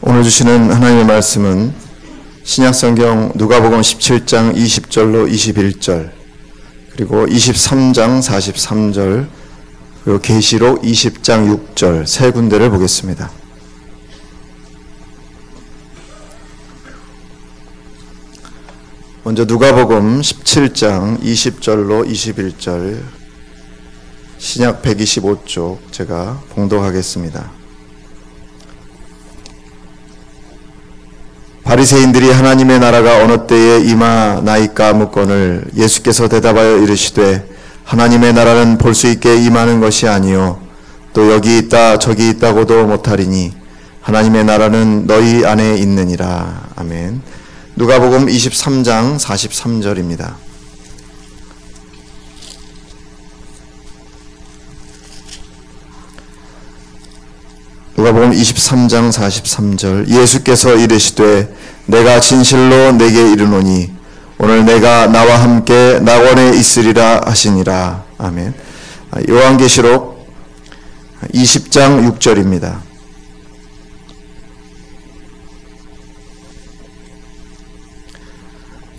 오늘 주시는 하나님의 말씀은 신약성경 누가복음 17장 20절로 21절, 그리고 23장 43절, 그리고 계시록 20장 6절 세 군데를 보겠습니다. 먼저 누가복음 17장 20절로 21절, 신약 125쪽 제가 봉독하겠습니다. 바리새인들이 하나님의 나라가 어느 때에 임하나이까 묻거늘 예수께서 대답하여 이르시되 하나님의 나라는 볼 수 있게 임하는 것이 아니요 또 여기 있다 저기 있다고도 못하리니 하나님의 나라는 너희 안에 있느니라. 아멘. 누가복음 23장 43절입니다. 누가복음 23장 43절, 예수께서 이르시되 내가 진실로 내게 이르노니 오늘 내가 나와 함께 낙원에 있으리라 하시니라. 아멘. 요한계시록 20장 6절입니다.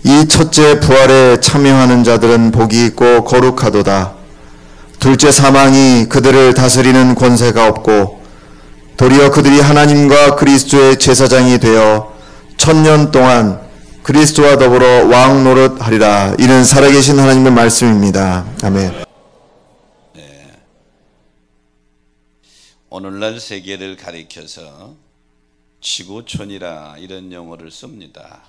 이 첫째 부활에 참여하는 자들은 복이 있고 거룩하도다. 둘째 사망이 그들을 다스리는 권세가 없고 도리어 그들이 하나님과 그리스도의 제사장이 되어 1000년 동안 그리스도와 더불어 왕 노릇하리라. 이는 살아계신 하나님의 말씀입니다. 아멘. 네. 오늘날 세계를 가리켜서 지구촌이라 이런 용어를 씁니다.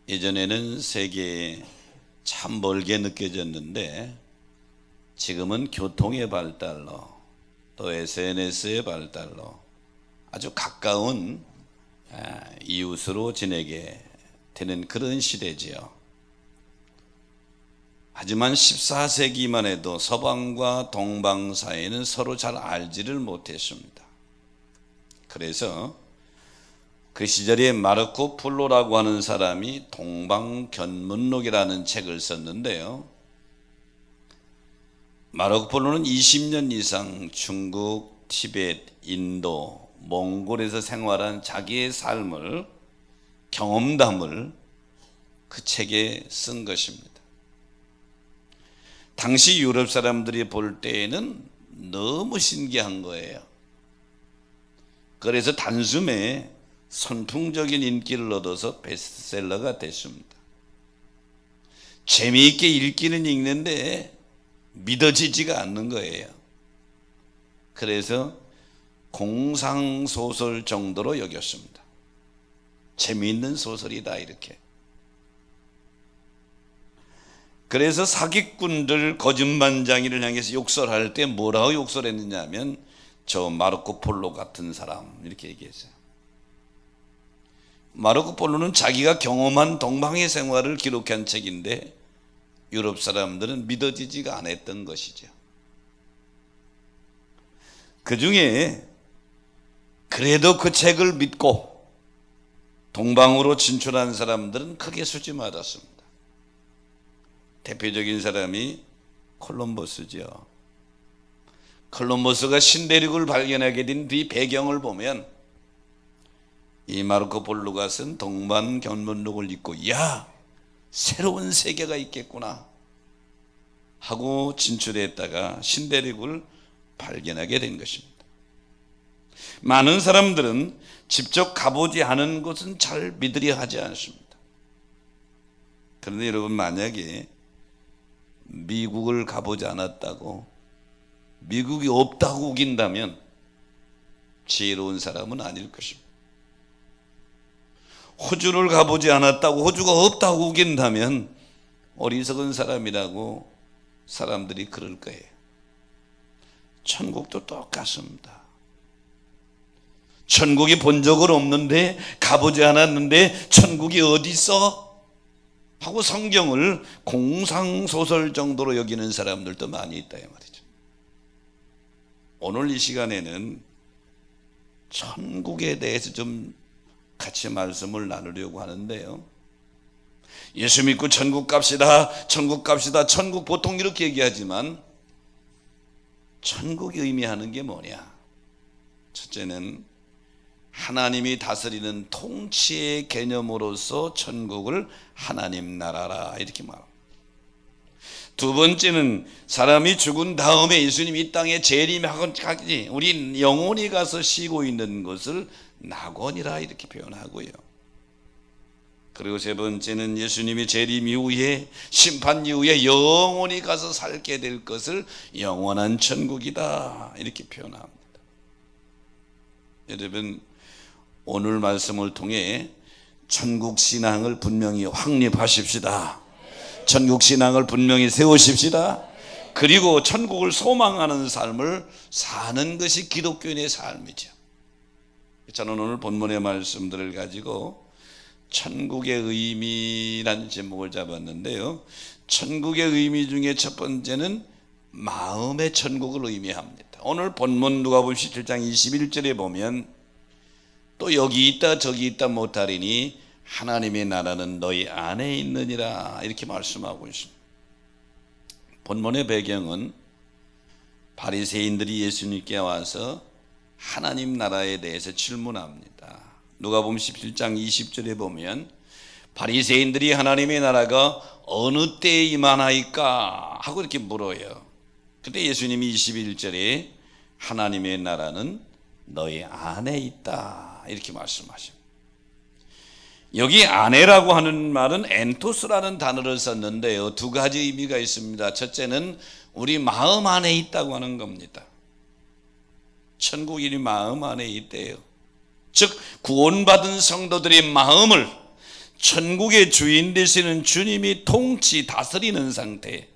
예전에는 세계에 참 멀게 느껴졌는데 지금은 교통의 발달로 또 SNS의 발달로 아주 가까운 이웃으로 지내게 되는 그런 시대지요. 하지만 14세기만 해도 서방과 동방 사이에는 서로 잘 알지를 못했습니다. 그래서 그 시절에 마르코 폴로라고 하는 사람이 동방견문록이라는 책을 썼는데요. 마르코 폴로는 20년 이상 중국, 티베트, 인도, 몽골에서 생활한 자기의 삶을, 경험담을 그 책에 쓴 것입니다. 당시 유럽 사람들이 볼 때에는 너무 신기한 거예요. 그래서 단숨에 선풍적인 인기를 얻어서 베스트셀러가 됐습니다. 재미있게 읽기는 읽는데 믿어지지가 않는 거예요. 그래서 공상소설 정도로 여겼습니다. 재미있는 소설이다 이렇게. 그래서 사기꾼들, 거짓말쟁이를 향해서 욕설할 때 뭐라고 욕설했느냐 하면 저 마르코 폴로 같은 사람 이렇게 얘기했어요. 마르코 폴로는 자기가 경험한 동방의 생활을 기록한 책인데 유럽 사람들은 믿어지지가 않았던 것이죠. 그 중에 그래도 그 책을 믿고 동방으로 진출한 사람들은 크게 수지맞았습니다. 대표적인 사람이 콜럼버스죠. 콜럼버스가 신대륙을 발견하게 된 뒤 배경을 보면 이 마르코 폴로가 쓴 동방견문록을 읽고 야! 새로운 세계가 있겠구나 하고 진출했다가 신대륙을 발견하게 된 것입니다. 많은 사람들은 직접 가보지 않은 곳은 잘 믿으려 하지 않습니다. 그런데 여러분, 만약에 미국을 가보지 않았다고 미국이 없다고 우긴다면 지혜로운 사람은 아닐 것입니다. 호주를 가보지 않았다고 호주가 없다고 우긴다면 어리석은 사람이라고 사람들이 그럴 거예요. 천국도 똑같습니다. 천국이 본 적은 없는데 가보지 않았는데 천국이 어디 있어? 하고 성경을 공상소설 정도로 여기는 사람들도 많이 있다 이 말이죠. 오늘 이 시간에는 천국에 대해서 좀 같이 말씀을 나누려고 하는데요. 예수 믿고 천국 갑시다, 천국 갑시다. 천국 보통 이렇게 얘기하지만 천국이 의미하는 게 뭐냐? 첫째는 하나님이 다스리는 통치의 개념으로서 천국을 하나님 나라라 이렇게 말합니다. 두 번째는 사람이 죽은 다음에 예수님이 이 땅에 재림하기까지 우리 영혼이 가서 쉬고 있는 것을 낙원이라 이렇게 표현하고요. 그리고 세 번째는 예수님이 재림 이후에 심판 이후에 영원히 가서 살게 될 것을 영원한 천국이다 이렇게 표현합니다. 여러분, 오늘 말씀을 통해 천국 신앙을 분명히 확립하십시다. 천국 신앙을 분명히 세우십시다. 그리고 천국을 소망하는 삶을 사는 것이 기독교인의 삶이죠. 저는 오늘 본문의 말씀들을 가지고 천국의 의미라는 제목을 잡았는데요. 천국의 의미 중에 첫 번째는 마음의 천국을 의미합니다. 오늘 본문 누가복음 17장 21절에 보면 또 여기 있다 저기 있다 못하리니 하나님의 나라는 너희 안에 있느니라 이렇게 말씀하고 있습니다. 본문의 배경은 바리새인들이 예수님께 와서 하나님 나라에 대해서 질문합니다. 누가복음 17장 20절에 보면 바리새인들이 하나님의 나라가 어느 때에 임하나이까 하고 이렇게 물어요. 그때 예수님이 21절에 하나님의 나라는 너희 안에 있다 이렇게 말씀하십니다. 여기 안에라고 하는 말은 엔토스라는 단어를 썼는데요, 두 가지 의미가 있습니다. 첫째는 우리 마음 안에 있다고 하는 겁니다. 천국이 마음 안에 있대요. 즉 구원받은 성도들의 마음을 천국의 주인 되시는 주님이 통치 다스리는 상태,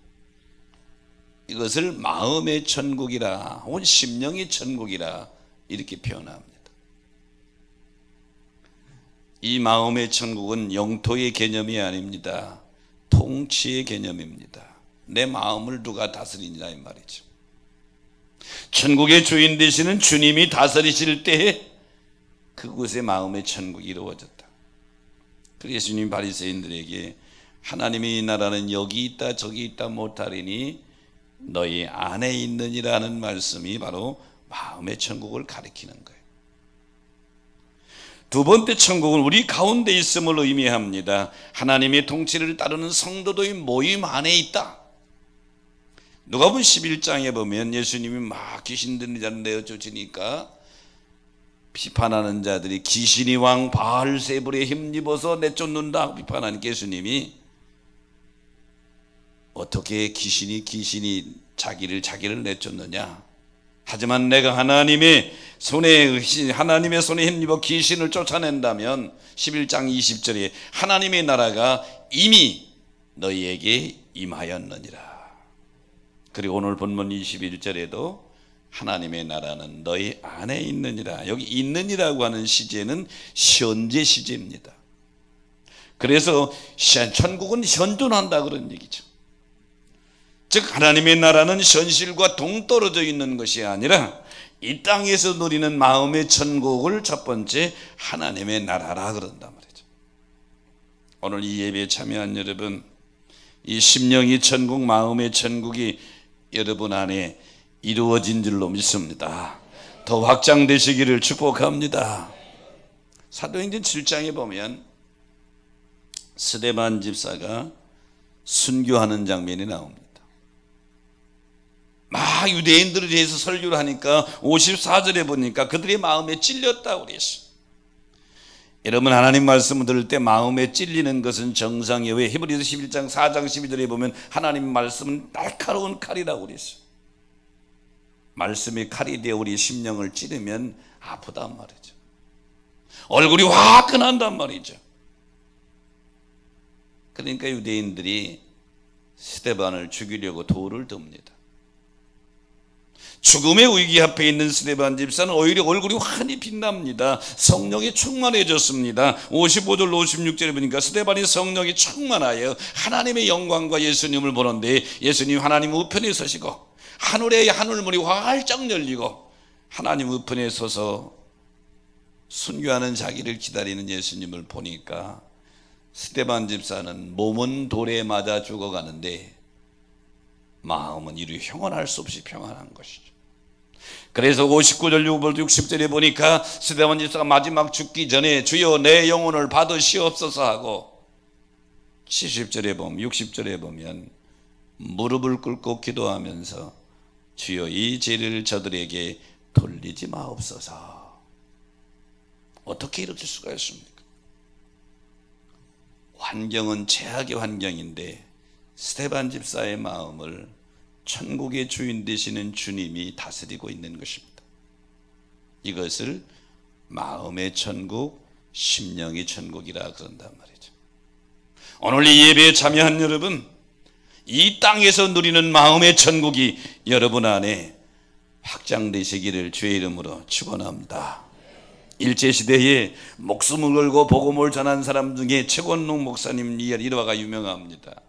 이것을 마음의 천국이라 혹은 심령의 천국이라 이렇게 표현합니다. 이 마음의 천국은 영토의 개념이 아닙니다. 통치의 개념입니다. 내 마음을 누가 다스리냐 이 말이죠. 천국의 주인 되시는 주님이 다스리실 때에 그곳에 마음의 천국이 이루어졌다. 그래서 예수님 바리새인들에게 하나님의 나라는 여기 있다 저기 있다 못하리니 너희 안에 있느니라는 말씀이 바로 마음의 천국을 가리키는 거예요. 두 번째 천국은 우리 가운데 있음을 의미합니다. 하나님의 통치를 따르는 성도들의 모임 안에 있다. 누가복음 11장에 보면 예수님이 막 귀신 들린 자를 내어쫓으니까 비판하는 자들이 귀신이 왕 바알세불에 힘입어서 내쫓는다 비판하니까 예수님이 어떻게 귀신이 자기를 내쫓느냐, 하지만 내가 하나님의 손에 힘입어 귀신을 쫓아낸다면 11장 20절에 하나님의 나라가 이미 너희에게 임하였느니라. 그리고 오늘 본문 21절에도 하나님의 나라는 너희 안에 있느니라. 여기 있느니라고 하는 시제는 현재 시제입니다. 그래서 천국은 현존한다 그런 얘기죠. 즉 하나님의 나라는 현실과 동떨어져 있는 것이 아니라 이 땅에서 누리는 마음의 천국을 첫 번째 하나님의 나라라 그런단 말이죠. 오늘 이 예배에 참여한 여러분, 이 심령의 천국, 마음의 천국이 여러분 안에 이루어진 줄로 믿습니다. 더 확장되시기를 축복합니다. 사도행전 7장에 보면 스데반 집사가 순교하는 장면이 나옵니다. 막 유대인들에 대해서 설교를 하니까 54절에 보니까 그들의 마음에 찔렸다고 그랬어요. 여러분, 하나님 말씀을 들을 때 마음에 찔리는 것은 정상이에요. 왜? 히브리서 11장 4장 12절에 보면 하나님 말씀은 날카로운 칼이라고 그랬어요. 말씀이 칼이 되어 우리 심령을 찌르면 아프단 말이죠. 얼굴이 화끈한단 말이죠. 그러니까 유대인들이 스데반을 죽이려고 돌을 듭니다. 죽음의 위기 앞에 있는 스데반 집사는 오히려 얼굴이 환히 빛납니다. 성령이 충만해졌습니다. 55절 56절에 보니까 스데반이 성령이 충만하여 하나님의 영광과 예수님을 보는데 예수님 하나님 우편에 서시고 하늘의 하늘문이 활짝 열리고 하나님 우편에 서서 순교하는 자기를 기다리는 예수님을 보니까 스데반 집사는 몸은 돌에 맞아 죽어가는데 마음은 이루 형언할 수 없이 평안한 것이죠. 그래서 59절 60절에 보니까 스데반 집사가 마지막 죽기 전에 주여 내 영혼을 받으시옵소서 하고, 70절에 보면 60절에 보면 무릎을 꿇고 기도하면서 주여 이 죄를 저들에게 돌리지 마옵소서. 어떻게 이럴 수가 있습니까? 환경은 최악의 환경인데 스데반 집사의 마음을 천국의 주인 되시는 주님이 다스리고 있는 것입니다. 이것을 마음의 천국, 심령의 천국이라 그런단 말이죠. 오늘 이 예배에 참여한 여러분, 이 땅에서 누리는 마음의 천국이 여러분 안에 확장되시기를 주의 이름으로 축원합니다. 일제시대에 목숨을 걸고 복음을 전한 사람 중에 최권록 목사님 일화가 유명합니다.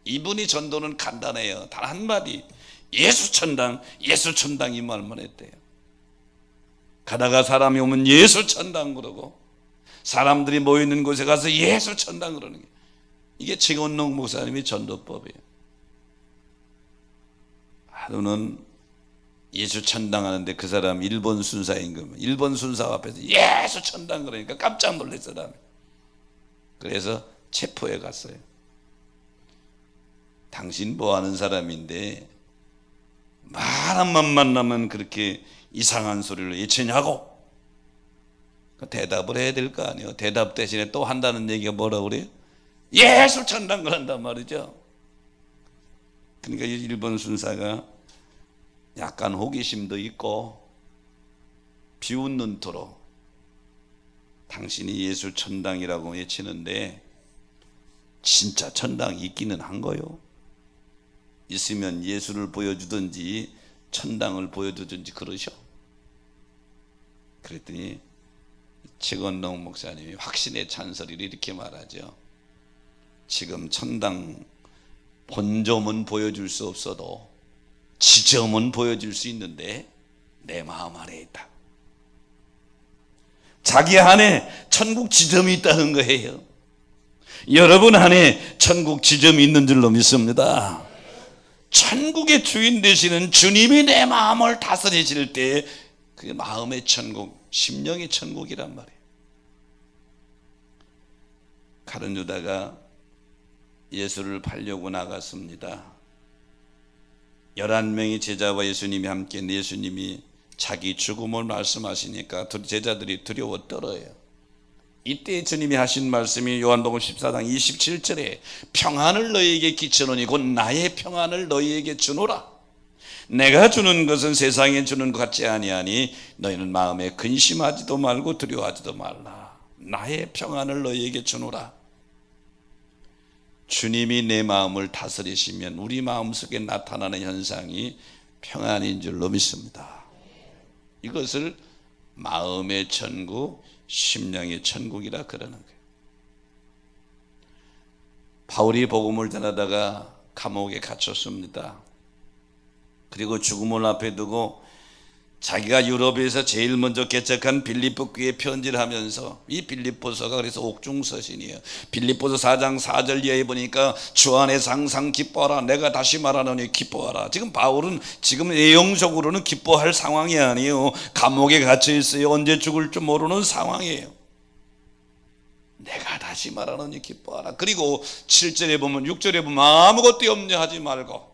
이분이 전도는 간단해요. 단 한마디, 예수천당, 예수천당 이 말만 했대요. 가다가 사람이 오면 예수천당 그러고, 사람들이 모이는 곳에 가서 예수천당 그러는 게, 이게 최권록 목사님의 전도법이에요. 하루는 예수천당 하는데 그 사람 일본 순사인 거면 일본 순사 앞에서 예수천당 그러니까 깜짝 놀랄 사람이. 그래서 체포해 갔어요. 당신 뭐 하는 사람인데 말한만 만나면 그렇게 이상한 소리를 외치냐고. 대답을 해야 될 거 아니에요. 대답 대신에 또 한다는 얘기가 뭐라고 그래요? 예수천당 그런단 말이죠. 그러니까 일본 순사가 약간 호기심도 있고 비웃는 토로 당신이 예수 천당이라고 외치는데 진짜 천당이 있기는 한 거요? 있으면 예수를 보여주든지 천당을 보여주든지 그러셔. 그랬더니 최권록 목사님이 확신의 찬설이를 이렇게 말하죠. 지금 천당 본점은 보여줄 수 없어도 지점은 보여줄 수 있는데 내 마음 안에 있다. 자기 안에 천국 지점이 있다는 거예요. 여러분 안에 천국 지점이 있는 줄로 믿습니다. 천국의 주인 되시는 주님이 내 마음을 다스리실 때 그게 마음의 천국, 심령의 천국이란 말이에요. 가룟 유다가 예수를 팔려고 나갔습니다. 11명의 제자와 예수님이 함께, 예수님이 자기 죽음을 말씀하시니까 제자들이 두려워 떨어요. 이때 주님이 하신 말씀이 요한복음 14장 27절에 평안을 너희에게 끼쳐노니 곧 나의 평안을 너희에게 주노라. 내가 주는 것은 세상에 주는 것 같지 아니하니 너희는 마음에 근심하지도 말고 두려워하지도 말라. 나의 평안을 너희에게 주노라. 주님이 내 마음을 다스리시면 우리 마음속에 나타나는 현상이 평안인 줄로 믿습니다. 이것을 마음의 천국, 심령의 천국이라 그러는 거예요. 바울이 복음을 전하다가 감옥에 갇혔습니다. 그리고 죽음을 앞에 두고 자기가 유럽에서 제일 먼저 개척한 빌립보 교회에 편지를 하면서, 이 빌립보서가 그래서 옥중서신이에요. 빌립보서 4장 4절 이하에 보니까 주 안에서 항상 기뻐하라. 내가 다시 말하노니 기뻐하라. 지금 바울은 지금 내용적으로는 기뻐할 상황이 아니에요. 감옥에 갇혀 있어요. 언제 죽을 줄 모르는 상황이에요. 내가 다시 말하노니 기뻐하라. 그리고 7절에 보면, 6절에 보면 아무것도 염려하지 말고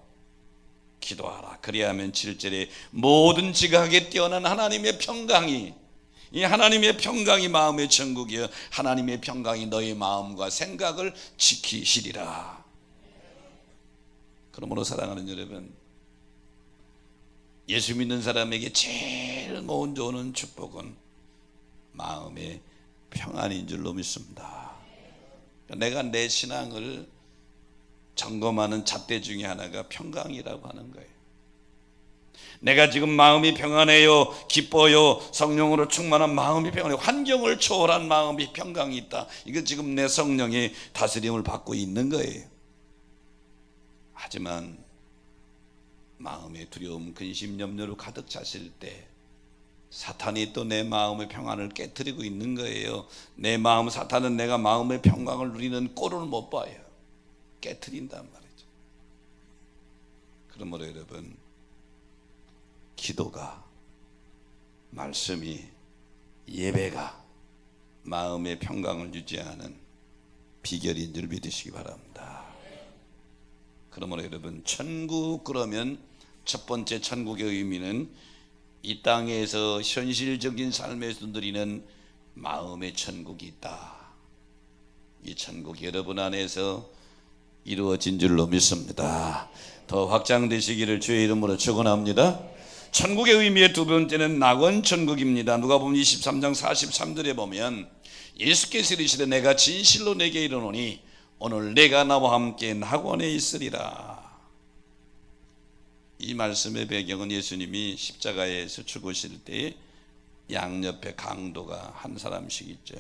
기도하라. 그리하면 7절에 모든 지각에 뛰어난 하나님의 평강이, 이 하나님의 평강이 마음의 천국이여 하나님의 평강이 너희 마음과 생각을 지키시리라. 그러므로 사랑하는 여러분, 예수 믿는 사람에게 제일 먼저 오는 축복은 마음의 평안인 줄로 믿습니다. 내가 내 신앙을 점검하는 잣대 중에 하나가 평강이라고 하는 거예요. 내가 지금 마음이 평안해요, 기뻐요, 성령으로 충만한 마음이 평안해요, 환경을 초월한 마음이 평강이 있다. 이거 지금 내 성령의 다스림을 받고 있는 거예요. 하지만 마음의 두려움, 근심, 염려로 가득 찼을 때 사탄이 또 내 마음의 평안을 깨트리고 있는 거예요. 내 마음, 사탄은 내가 마음의 평강을 누리는 꼴을 못 봐요. 깨트린단 말이죠. 그러므로 여러분, 기도가, 말씀이, 예배가 마음의 평강을 유지하는 비결인 줄 믿으시기 바랍니다. 그러므로 여러분, 천국, 그러면 첫 번째 천국의 의미는 이 땅에서 현실적인 삶에서 누리는 마음의 천국이 있다. 이 천국이 여러분 안에서 이루어진 줄로 믿습니다. 더 확장되시기를 주의 이름으로 축원합니다. 천국의 의미의 두 번째는 낙원 천국입니다. 누가복음 23장 43절에 보면 예수께서 이르시되 내가 진실로 내게 이르노니 오늘 내가 나와 함께 낙원에 있으리라. 이 말씀의 배경은 예수님이 십자가에서 죽으실 때 양옆에 강도가 한 사람씩 있죠.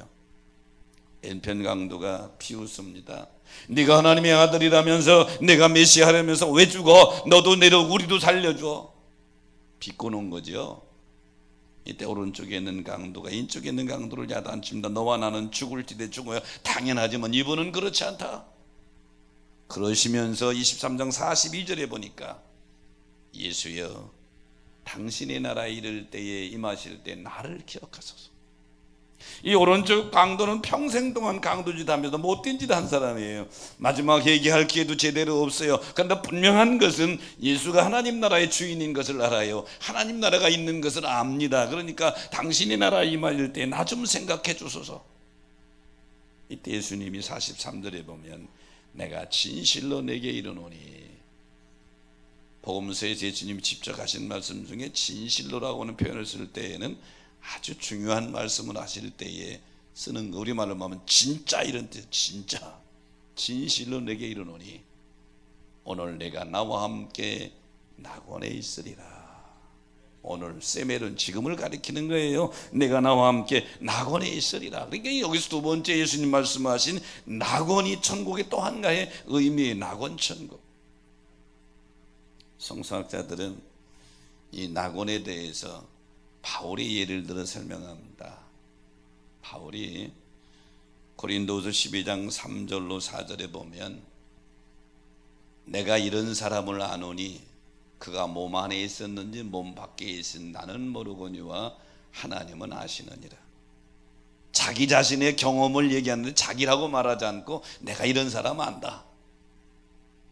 왼편 강도가 비웃습니다. 네가 하나님의 아들이라면서, 내가 메시아라면서 왜 죽어? 너도 내려 우리도 살려줘. 비꼬는 거죠. 이때 오른쪽에 있는 강도가 왼쪽에 있는 강도를 야단칩니다. 너와 나는 죽을지대 죽어야 당연하지만 이분은 그렇지 않다. 그러시면서 23장 42절에 보니까 예수여, 당신의 나라에 이를 때에 임하실 때 나를 기억하소서. 이 오른쪽 강도는 평생 동안 강도짓 하면서 못된 짓 한 사람이에요. 마지막 얘기할 기회도 제대로 없어요. 그런데 분명한 것은 예수가 하나님 나라의 주인인 것을 알아요. 하나님 나라가 있는 것을 압니다. 그러니까 당신의 나라에 임할 때 나 좀 생각해 주소서. 이때 예수님이 43절에 보면 내가 진실로 내게 이르노니, 복음서에 예수님이 직접 하신 말씀 중에 진실로라고 하는 표현을 쓸 때에는 아주 중요한 말씀을 하실 때에 쓰는 거, 우리말로 하면 진짜 이런 뜻. 진짜 진실로 내게 이르노니 오늘 내가 나와 함께 낙원에 있으리라. 오늘 세멜은 지금을 가리키는 거예요. 내가 나와 함께 낙원에 있으리라. 그러니까 여기서 두 번째 예수님 말씀하신 낙원이 천국의 또 한 가지의 의미의 낙원 천국. 성서학자들은 이 낙원에 대해서 바울이 예를 들어 설명합니다. 바울이 고린도후서 12장 3절로 4절에 보면 내가 이런 사람을 아노니 그가 몸 안에 있었는지 몸 밖에 있은 나는 모르거니와 하나님은 아시느니라. 자기 자신의 경험을 얘기하는데 자기라고 말하지 않고 내가 이런 사람 안다.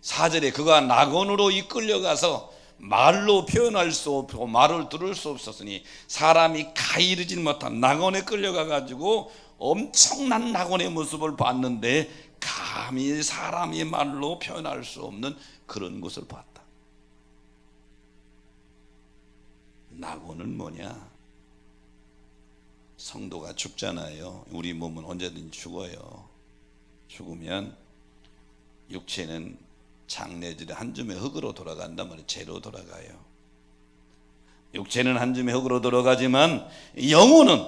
4절에 그가 낙원으로 이끌려가서 말로 표현할 수 없고 말을 들을 수 없었으니 사람이 가이르지 못한 낙원에 끌려가 가지고 엄청난 낙원의 모습을 봤는데 감히 사람이 말로 표현할 수 없는 그런 것을 봤다. 낙원은 뭐냐? 성도가 죽잖아요. 우리 몸은 언제든지 죽어요. 죽으면 육체는 장례질에 한 줌의 흙으로 돌아간단 말이에요. 재로 돌아가요. 육체는 한 줌의 흙으로 돌아가지만 영혼은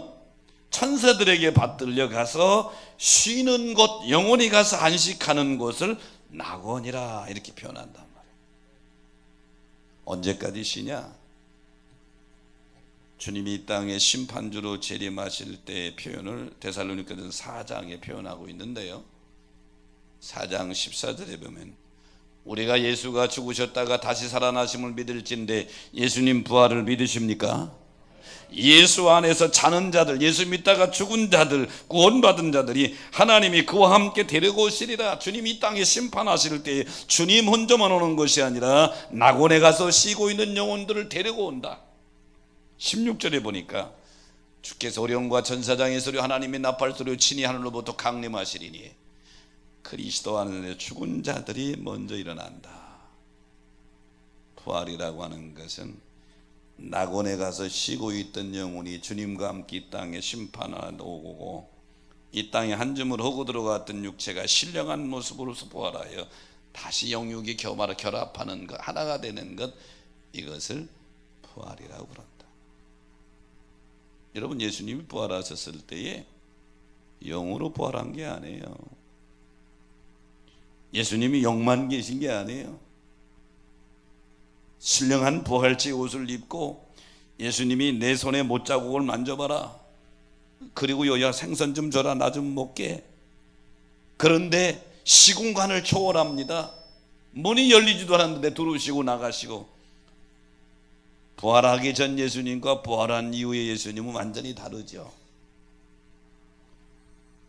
천사들에게 받들려 가서 쉬는 곳, 영혼이 가서 안식하는 곳을 낙원이라 이렇게 표현한단 말이에요. 언제까지 쉬냐? 주님이 이 땅에 심판주로 재림하실 때의 표현을 데살로니가전 4장에 표현하고 있는데요, 4장 14절에 보면 우리가 예수가 죽으셨다가 다시 살아나심을 믿을진데 예수님 부활을 믿으십니까? 예수 안에서 자는 자들, 예수 믿다가 죽은 자들, 구원받은 자들이 하나님이 그와 함께 데리고 오시리라. 주님이 이 땅에 심판하실 때 주님 혼자만 오는 것이 아니라 낙원에 가서 쉬고 있는 영혼들을 데리고 온다. 16절에 보니까 주께서 어령과 전사장의 소리 하나님의 나팔 소리로 친히 하늘로부터 강림하시리니 그리스도 안에 죽은 자들이 먼저 일어난다. 부활이라고 하는 것은 낙원에 가서 쉬고 있던 영혼이 주님과 함께 이 땅에 심판하러 오고 이 땅에 한 줌을 허고 들어갔던 육체가 신령한 모습으로서 부활하여 다시 영육이 결합하는 것, 하나가 되는 것, 이것을 부활이라고 그런다. 여러분, 예수님이 부활하셨을 때에 영으로 부활한 게 아니에요. 예수님이 영만 계신 게 아니에요. 신령한 부활체 옷을 입고 예수님이 내 손에 못자국을 만져봐라, 그리고 여야 생선 좀 줘라, 나 좀 먹게. 그런데 시공간을 초월합니다. 문이 열리지도 않았는데 들어오시고 나가시고 부활하기 전 예수님과 부활한 이후의 예수님은 완전히 다르죠.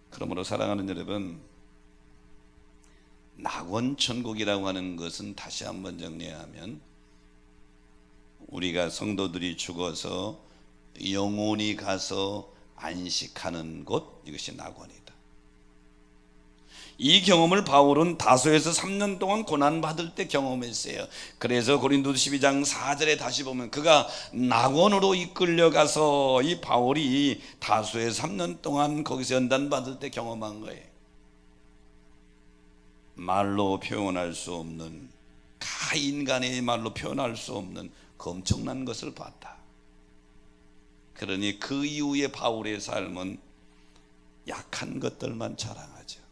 그러므로 사랑하는 여러분, 낙원천국이라고 하는 것은 다시 한번 정리하면 우리가 성도들이 죽어서 영혼이 가서 안식하는 곳, 이것이 낙원이다. 이 경험을 바울은 다소에서 3년 동안 고난받을 때 경험했어요. 그래서 고린도서 12장 4절에 다시 보면 그가 낙원으로 이끌려가서 이 바울이 다소에서 3년 동안 거기서 연단받을 때 경험한 거예요. 말로 표현할 수 없는, 인간의 말로 표현할 수 없는 그 엄청난 것을 봤다. 그러니 그 이후에 바울의 삶은 약한 것들만 자랑하죠.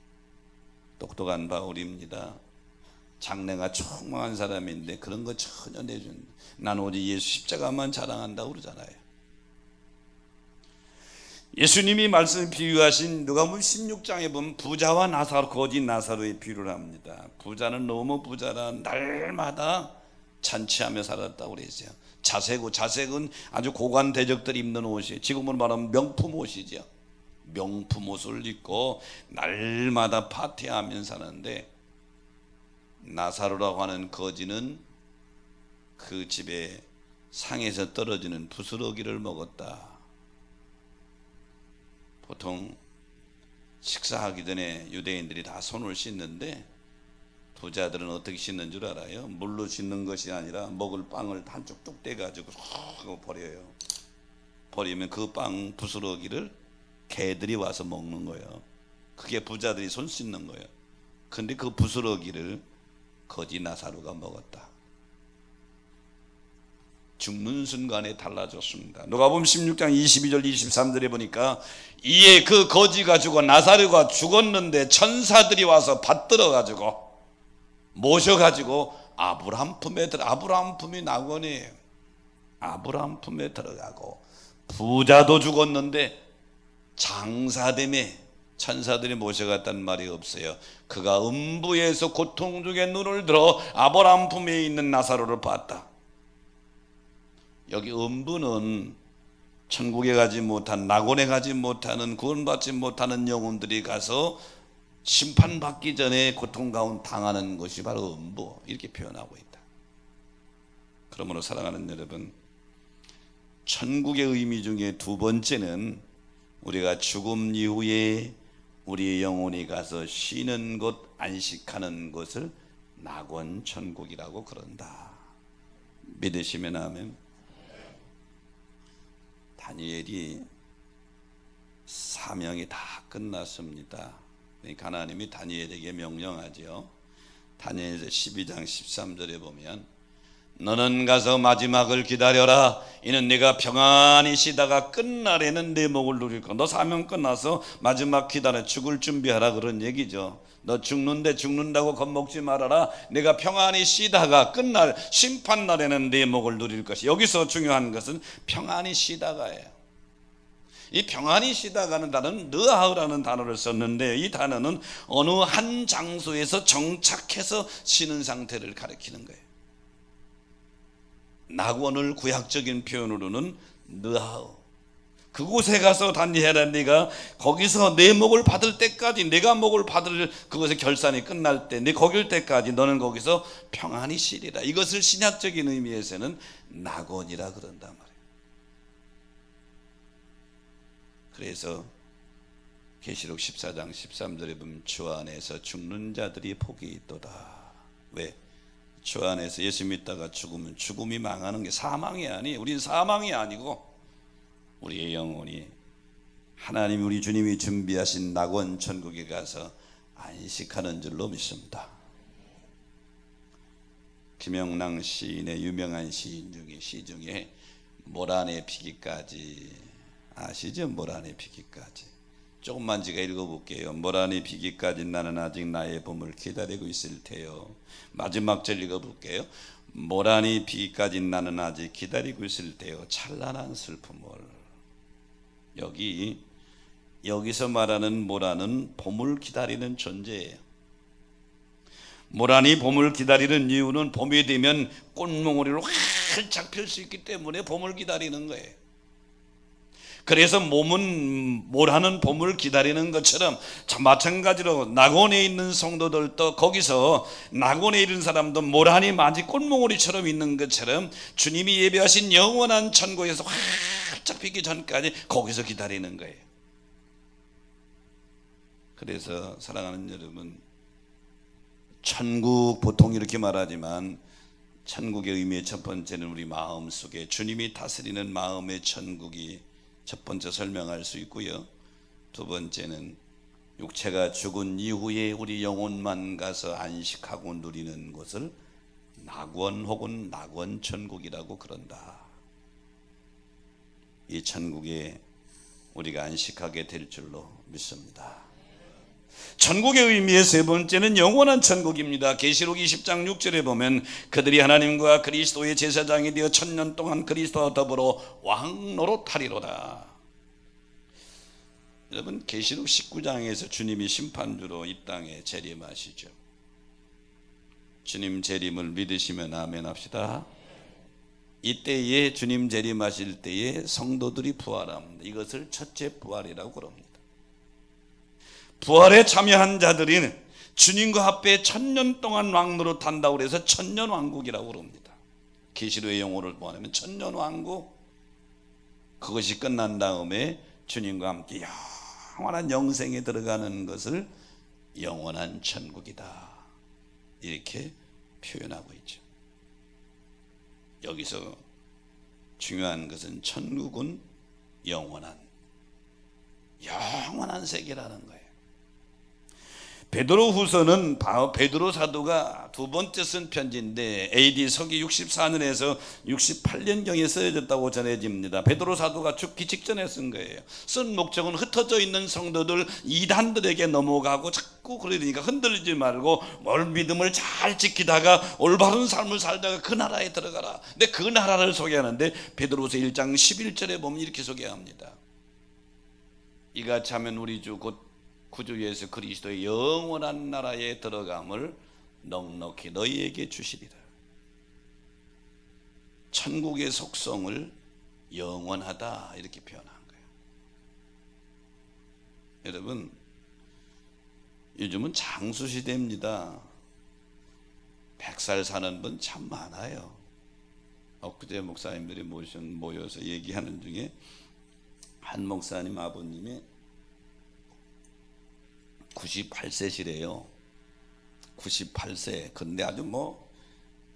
똑똑한 바울입니다. 장래가 총망한 사람인데 그런 거 전혀 내준, 난 오직 예수 십자가만 자랑한다고 그러잖아요. 예수님이 말씀 비유하신 누가복음 16장에 보면 부자와 나사로, 거지 나사로의 비유를 합니다. 부자는 너무 부자라 날마다 잔치하며 살았다고 그랬어요. 자색은 아주 고관 대적들이 입는 옷이에요. 지금으로 말하면 명품 옷이죠. 명품 옷을 입고 날마다 파티하면서 사는데, 나사로라고 하는 거지는 그 집에 상에서 떨어지는 부스러기를 먹었다. 보통 식사하기 전에 유대인들이 다 손을 씻는데 부자들은 어떻게 씻는 줄 알아요? 물로 씻는 것이 아니라 먹을 빵을 한쪽 뚝 떼가지고 하고 버려요. 버리면 그 빵 부스러기를 개들이 와서 먹는 거예요. 그게 부자들이 손 씻는 거예요. 근데 그 부스러기를 거지 나사로가 먹었다. 죽는 순간에 달라졌습니다. 누가복음 16장 22절 23절에 보니까 이에 그 거지가 죽어 나사로가 죽었는데 천사들이 와서 받들어 가지고 모셔가지고 아브라함 품이 낙원이에요. 아브라함 품에 들어가고, 부자도 죽었는데 장사됨에 천사들이 모셔갔다는 말이 없어요. 그가 음부에서 고통 중에 눈을 들어 아브라함 품에 있는 나사로를 봤다. 여기 음부는 천국에 가지 못한, 낙원에 가지 못하는, 구원받지 못하는 영혼들이 가서 심판받기 전에 고통 가운데 당하는 것이 바로 음부, 이렇게 표현하고 있다. 그러므로 사랑하는 여러분, 천국의 의미 중에 두 번째는 우리가 죽음 이후에 우리의 영혼이 가서 쉬는 곳, 안식하는 곳을 낙원 천국이라고 그런다. 믿으시면 아멘. 다니엘이 사명이 다 끝났습니다. 그러니까 하나님이 다니엘에게 명령하죠. 다니엘서 12장 13절에 보면 너는 가서 마지막을 기다려라. 이는 네가 평안히 쉬다가 끝날에는 내 목을 누릴 거야. 너 사명 끝나서 마지막 기다려 죽을 준비하라, 그런 얘기죠. 너 죽는데 죽는다고 겁먹지 말아라. 내가 평안히 쉬다가 끝날 심판날에는 내 목을 누릴 것이. 여기서 중요한 것은 평안히 쉬다가예요. 이 평안히 쉬다가는 단어는 느하우라는 단어를 썼는데, 이 단어는 어느 한 장소에서 정착해서 쉬는 상태를 가리키는 거예요. 낙원을 구약적인 표현으로는 느하우, 그곳에 가서 다니엘아, 네가 거기서 내 목을 받을 때까지, 내가 목을 받을 그것의 결산이 끝날 때, 네 거길 때까지 너는 거기서 평안히 쉬리라. 이것을 신약적인 의미에서는 낙원이라 그런단 말이에요. 그래서 계시록 14장 13절에 보면 주 안에서 죽는 자들이 복이 있도다. 왜? 주 안에서 예수 믿다가 죽으면 죽음이 망하는 게 사망이 아니에요. 우리는 사망이 아니고 우리의 영혼이 하나님, 우리 주님이 준비하신 낙원 천국에 가서 안식하는 줄로 믿습니다. 김영랑 시인의 유명한 시 중에 모란의 피기까지 아시죠? 모란의 피기까지. 조금만 제가 읽어볼게요. 모란의 피기까지 나는 아직 나의 봄을 기다리고 있을 테요. 마지막 절 읽어볼게요. 모란의 피기까지 나는 아직 기다리고 있을 테요. 찬란한 슬픔을. 여기서 말하는 모란은 봄을 기다리는 존재예요. 모란이 봄을 기다리는 이유는 봄이 되면 꽃몽우리를 확 활짝 펼 수 있기 때문에 봄을 기다리는 거예요. 그래서 몸은 모라는 봄을 기다리는 것처럼 마찬가지로 낙원에 있는 성도들도 거기서 낙원에 있는 사람도 모란이 마치 꽃몽오리처럼 있는 것처럼 주님이 예배하신 영원한 천국에서 활짝 피기 전까지 거기서 기다리는 거예요. 그래서 사랑하는 여러분, 천국 보통 이렇게 말하지만 천국의 의미의 첫 번째는 우리 마음 속에 주님이 다스리는 마음의 천국이 첫 번째 설명할 수 있고요. 두 번째는 육체가 죽은 이후에 우리 영혼만 가서 안식하고 누리는 곳을 낙원 혹은 낙원 천국이라고 그런다. 이 천국에 우리가 안식하게 될 줄로 믿습니다. 천국의 의미의 세 번째는 영원한 천국입니다. 계시록 20장 6절에 보면 그들이 하나님과 그리스도의 제사장이 되어 천년 동안 그리스도와 더불어 왕노릇하리로다. 여러분, 계시록 19장에서 주님이 심판주로 이 땅에 재림하시죠. 주님 재림을 믿으시면 아멘 합시다. 이때에 주님 재림하실 때에 성도들이 부활합니다. 이것을 첫째 부활이라고 그럽니다. 부활에 참여한 자들이 주님과 합해 천년 동안 왕노릇한다고 해서 천년왕국이라고 그럽니다. 계시록의 용어를 보면 천년왕국, 그것이 끝난 다음에 주님과 함께 영원한 영생에 들어가는 것을 영원한 천국이다, 이렇게 표현하고 있죠. 여기서 중요한 것은 천국은 영원한 세계라는 거예요. 베드로 후서는 베드로 사도가 두 번째 쓴 편지인데 AD 서기 64년에서 68년경에 쓰여졌다고 전해집니다. 베드로 사도가 죽기 직전에 쓴 거예요. 쓴 목적은 흩어져 있는 성도들, 이단들에게 넘어가고 자꾸 그러니까 흔들리지 말고 믿음을 잘 지키다가 올바른 삶을 살다가 그 나라에 들어가라. 근데 그 나라를 소개하는데 베드로서 1장 11절에 보면 이렇게 소개합니다. 이같이 하면 우리 주 곧 구주 예수 그리스도의 영원한 나라에 들어감을 넉넉히 너희에게 주시리라. 천국의 속성을 영원하다, 이렇게 표현한 거예요. 여러분, 요즘은 장수시대입니다. 100살 사는 분 참 많아요. 엊그제 목사님들이 모여서 얘기하는 중에 한 목사님 아버님이 98세시래요. 98세. 근데 아주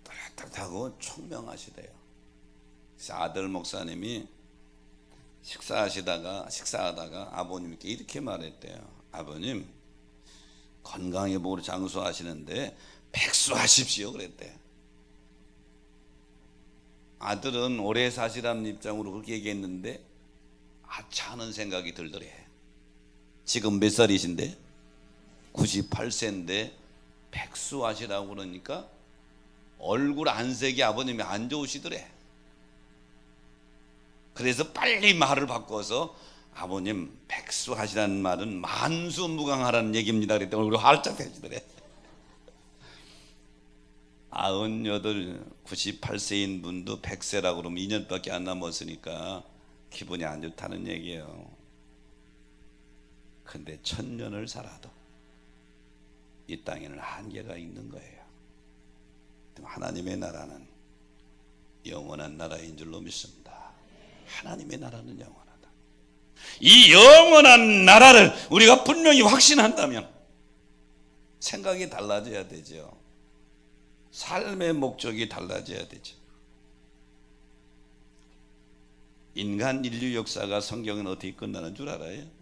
따뜻하고 총명하시대요. 그래서 아들 목사님이 식사하다가 아버님께 이렇게 말했대요. 아버님, 건강해 보고 장수하시는데 백수하십시오, 그랬대요. 아들은 오래 사시라는 입장으로 그렇게 얘기했는데 아차하는 생각이 들더래. 지금 몇 살이신데? 98세인데 백수하시라고 그러니까 얼굴 안색이 아버님이 안 좋으시더래. 그래서 빨리 말을 바꿔서 아버님, 백수하시라는 말은 만수무강하라는 얘기입니다, 그랬더니 얼굴이 활짝 펴지더래. 98, 98세인 분도 100세라고 그러면 2년밖에 안 남았으니까 기분이 안 좋다는 얘기예요. 근데 1000년을 살아도 이 땅에는 한계가 있는 거예요. 하나님의 나라는 영원한 나라인 줄로 믿습니다. 하나님의 나라는 영원하다. 이 영원한 나라를 우리가 분명히 확신한다면 생각이 달라져야 되죠. 삶의 목적이 달라져야 되죠. 인간 인류 역사가 성경은 어떻게 끝나는 줄 알아요?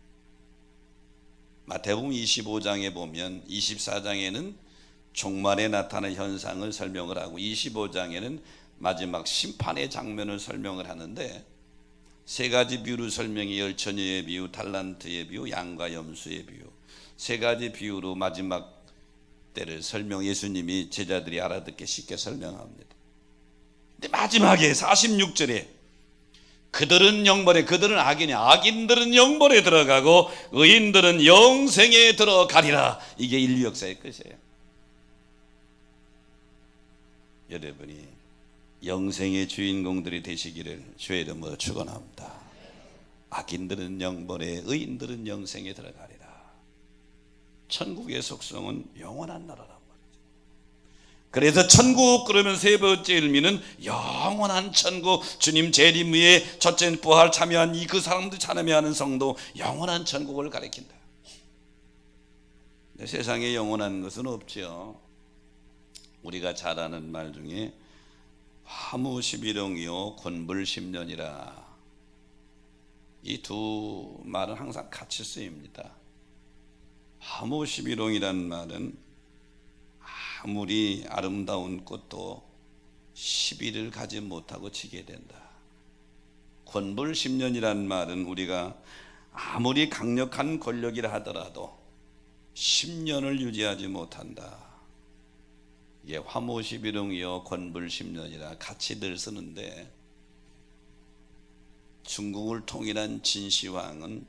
마태복음 25장에 보면 24장에는 종말에 나타나는 현상을 설명을 하고 25장에는 마지막 심판의 장면을 설명을 하는데 세 가지 비유로 설명이 열처녀의 비유, 달란트의 비유, 양과 염소의 비유, 세 가지 비유로 마지막 때를 예수님이 제자들이 알아듣게 쉽게 설명합니다. 근데 마지막에 46절에 그들은 영벌에, 그들은 악인들은 영벌에 들어가고 의인들은 영생에 들어가리라. 이게 인류 역사의 끝이에요. 여러분이 영생의 주인공들이 되시기를 주의 이름으로 축원합니다. 악인들은 영벌에, 의인들은 영생에 들어가리라. 천국의 속성은 영원한 나라란 말이죠. 그래서 천국 그러면 세 번째 의미는 영원한 천국, 주님 재림 후에 첫째 부활 참여한 그 사람들 참여하는 성도, 영원한 천국을 가리킨다. 근데 세상에 영원한 것은 없죠. 우리가 잘 아는 말 중에 화무 11홍이요 권불 10년이라, 이 두 말은 항상 같이 쓰입니다. 화무 11홍이라는 말은 아무리 아름다운 꽃도 10일을 가지 못하고 지게 된다. 권불 10년이라는 말은 우리가 아무리 강력한 권력이라 하더라도 10년을 유지하지 못한다. 이게 화무 11홍이요 권불 10년이라 같이 늘 쓰는데, 중국을 통일한 진시황은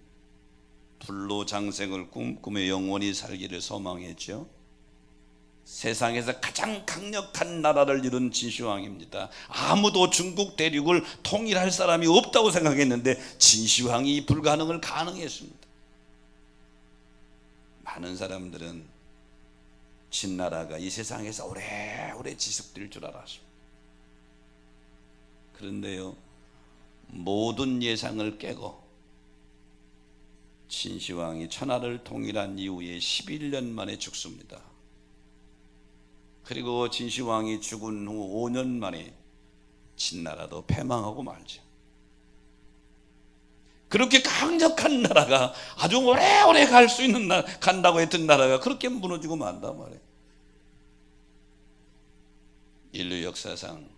불로장생을 꿈꾸며 영원히 살기를 소망했죠. 세상에서 가장 강력한 나라를 이룬 진시황입니다. 아무도 중국 대륙을 통일할 사람이 없다고 생각했는데 진시황이 불가능을 가능했습니다. 많은 사람들은 진나라가 이 세상에서 오래오래 지속될 줄 알았습니다. 그런데요, 모든 예상을 깨고 진시황이 천하를 통일한 이후에 11년 만에 죽습니다. 그리고 진시황이 죽은 후 5년 만에 진나라도 패망하고 말죠. 그렇게 강력한 나라가, 아주 오래오래 갈 수 있는 간다고 했던 나라가 그렇게 무너지고 만단 말이에요. 인류 역사상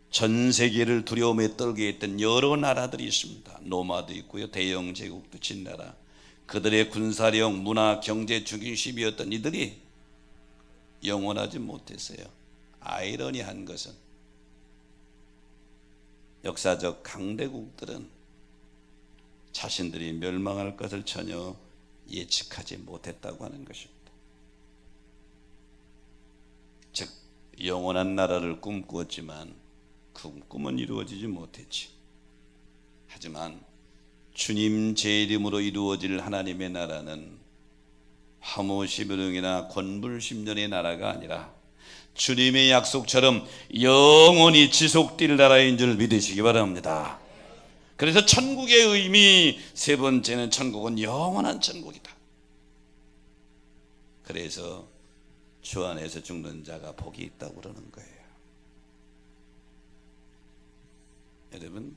전 세계를 두려움에 떨게 했던 여러 나라들이 있습니다. 로마도 있고요, 대영 제국도 진나라. 그들의 군사력, 문화, 경제 중심이었던 이들이 영원하지 못했어요. 아이러니한 것은 역사적 강대국들은 자신들이 멸망할 것을 전혀 예측하지 못했다고 하는 것입니다. 즉, 영원한 나라를 꿈꾸었지만 그 꿈은 이루어지지 못했지. 하지만 주님 제 이름으로 이루어질 하나님의 나라는 화무 11홍이나 권불 10년의 나라가 아니라 주님의 약속처럼 영원히 지속될 나라인 줄 믿으시기 바랍니다. 그래서 천국의 의미 세 번째는, 천국은 영원한 천국이다. 그래서 주 안에서 죽는 자가 복이 있다고 그러는 거예요. 여러분,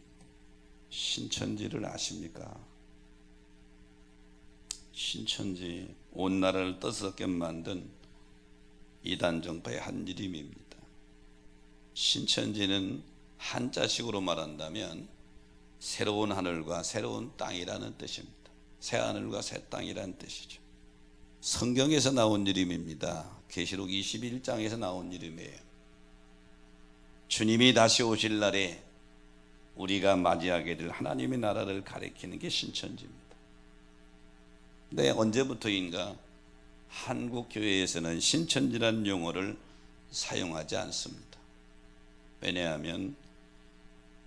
신천지를 아십니까? 신천지, 온 나라를 떠들썩게 만든 이단 정파의 한 이름입니다. 신천지는 한자식으로 말한다면 새로운 하늘과 새로운 땅이라는 뜻입니다. 새 하늘과 새 땅이라는 뜻이죠. 성경에서 나온 이름입니다. 계시록 21장에서 나온 이름이에요. 주님이 다시 오실 날에 우리가 맞이하게 될 하나님의 나라를 가리키는 게 신천지입니다. 근데 언제부터인가 한국 교회에서는 신천지라는 용어를 사용하지 않습니다. 왜냐하면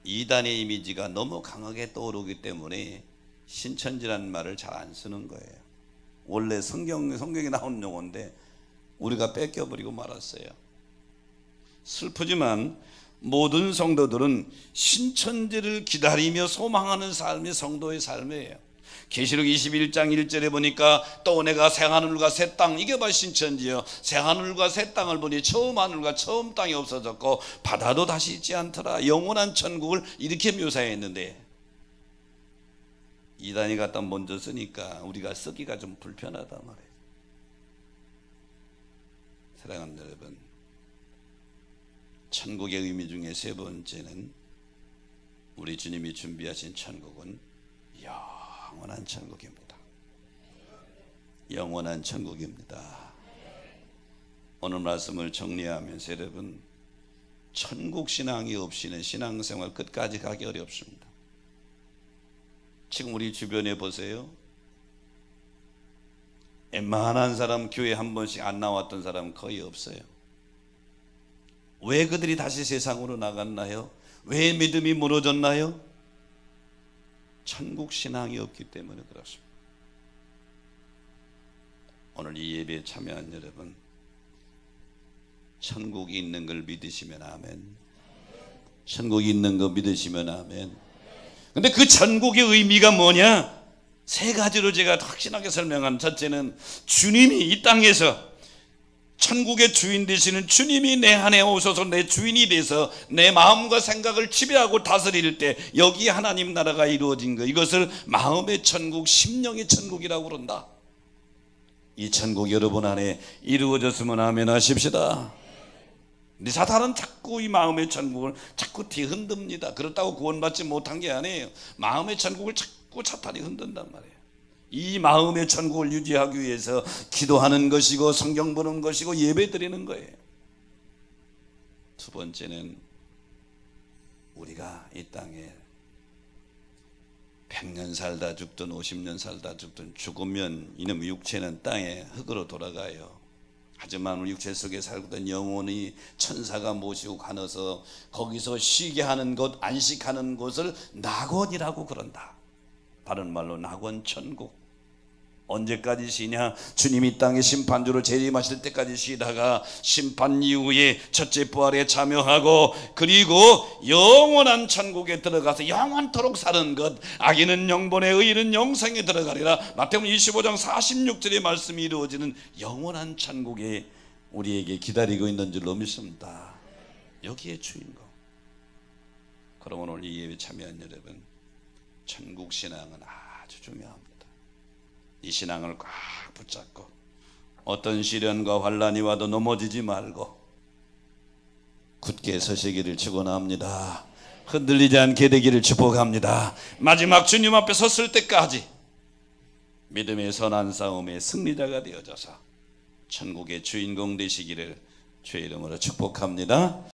이단의 이미지가 너무 강하게 떠오르기 때문에 신천지라는 말을 잘 안 쓰는 거예요. 원래 성경에 나온 용어인데 우리가 뺏겨버리고 말았어요. 슬프지만 모든 성도들은 신천지를 기다리며 소망하는 삶이 성도의 삶이에요. 계시록 21장 1절에 보니까 또 내가 새하늘과 새 땅, 이게 바로 신천지요. 새하늘과 새 땅을 보니 처음 하늘과 처음 땅이 없어졌고 바다도 다시 있지 않더라. 영원한 천국을 이렇게 묘사했는데 이단이 갖다 먼저 쓰니까 우리가 쓰기가 좀 불편하단 말이에요. 사랑하는 여러분, 천국의 의미 중에 세 번째는 우리 주님이 준비하신 천국은 영원한 천국입니다. 영원한 천국입니다. 오늘 말씀을 정리하면서 여러분, 천국 신앙이 없이는 신앙생활 끝까지 가기 어렵습니다. 지금 우리 주변에 보세요. 웬만한 사람 교회 한 번씩 안 나왔던 사람 거의 없어요. 왜 그들이 다시 세상으로 나갔나요? 왜 믿음이 무너졌나요? 천국 신앙이 없기 때문에 그렇습니다. 오늘 이 예배에 참여한 여러분, 천국이 있는 걸 믿으시면 아멘. 천국이 있는 거 믿으시면 아멘. 근데 그 천국의 의미가 뭐냐? 세 가지로 제가 확신하게 설명한, 첫째는 주님이 이 땅에서 천국의 주인 되시는 주님이 내 안에 오셔서 내 주인이 돼서 내 마음과 생각을 지배하고 다스릴 때 여기 하나님 나라가 이루어진 것, 이것을 마음의 천국, 심령의 천국이라고 그런다. 이 천국 여러분 안에 이루어졌으면 아멘 하십시다. 근데 사탄은 자꾸 이 마음의 천국을 자꾸 뒤흔듭니다. 그렇다고 구원받지 못한 게 아니에요. 마음의 천국을 자꾸 사탄이 흔든단 말이에요. 이 마음의 천국을 유지하기 위해서 기도하는 것이고 성경 보는 것이고 예배 드리는 거예요. 두 번째는 우리가 이 땅에 100년 살다 죽든 50년 살다 죽든 죽으면 이놈 육체는 땅에 흙으로 돌아가요. 하지만 우리 육체 속에 살던 영혼이 천사가 모시고 가서 거기서 쉬게 하는 곳, 안식하는 곳을 낙원이라고 그런다. 다른 말로 낙원 천국. 언제까지 쉬냐? 주님이 땅에 심판주로 재림하실 때까지 쉬다가 심판 이후에 첫째 부활에 참여하고 그리고 영원한 천국에 들어가서 영원토록 사는 것. 악인은 영본에 의인은 영생에 들어가리라. 마태복음 25장 46절의 말씀이 이루어지는 영원한 천국에 우리에게 기다리고 있는 줄로 믿습니다. 여기에 주인공. 그럼 오늘 이 예배 참여한 여러분, 천국 신앙은 아주 중요합니다. 이 신앙을 꽉 붙잡고 어떤 시련과 환난이 와도 넘어지지 말고 굳게 서시기를 축원합니다. 흔들리지 않게 되기를 축복합니다. 마지막 주님 앞에 섰을 때까지 믿음의 선한 싸움의 승리자가 되어져서 천국의 주인공 되시기를 주의 이름으로 축복합니다.